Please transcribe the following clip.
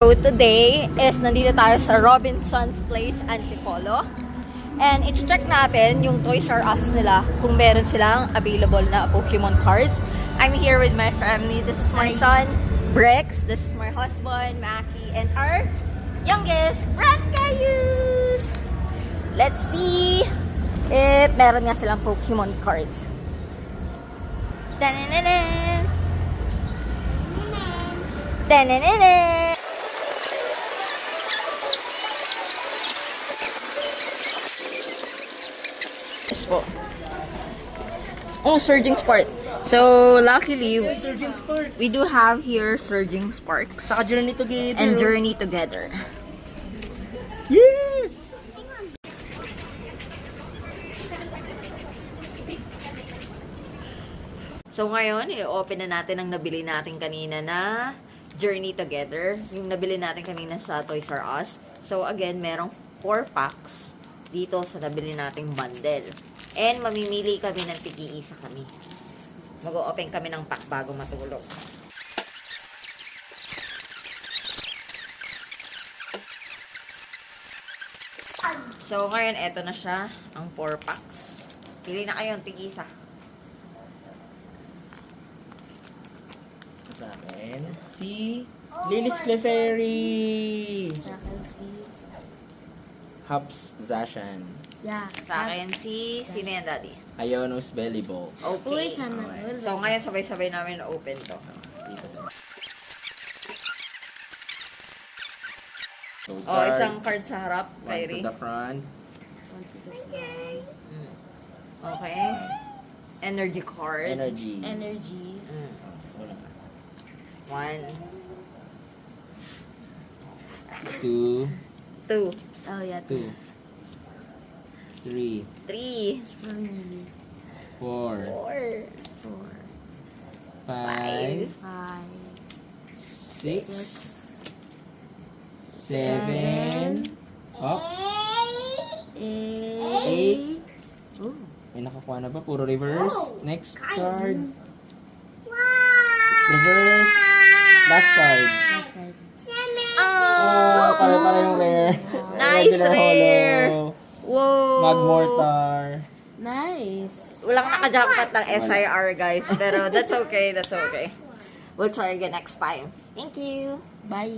So today is nandito tayo sa Robinson's Place Antipolo. And i-check natin yung Toys R Us nila kung meron silang available na Pokemon cards. I'm here with my family. This is my son, Brex. This is my husband, Maki. And our youngest, Brancayus. Let's see if meron nga silang Pokemon cards. Tanananan! Tanananan! Po. Oh, Surging Spark. So, luckily, Surging Sparks. we do have here Surging Sparks Saka Journey Together. and Journey Together. Yes! So, ngayon, i-open na natin ang nabili natin kanina na Journey Together. Yung nabili natin kanina sa Toys R Us. So, again, merong 4 packs dito sa nabili nating bundle. And mamimili kami ng tig-iisa kami. Mag-o-open kami ng pack bago matulog. So, ngayon, eto na siya, ang 4 packs. Pili na kayo ng tig-isa. Sa akin, si Lilis Clefairy. Sa akin si... Haps Zashan. Yeah. Sa akin, sino yan, Daddy? Ionos Bellyball. Okay. Uy, sana. So, ngayon, sabay-sabay namin na-open to. So, Oh, isang card sa harap, one Kyrie. to the front. Okay. Energy card. Energy. Energy. Wala ka. 1, 2, 2, Oh, yeah. 2, 3, 3, 4, 4, 5, 5, 6, 7, oh, 8. Oh. may nakakuha na ba? Puro reverse. Next card. Reverse. Last card. Last card. Oh, pare-pare yung rare. Nice, Regular rare. holo. Whoa! Magmortar. Nice. Walang naka-jackpot ng SIR, guys. Pero that's okay, that's okay. We'll try again next time. Thank you! Bye.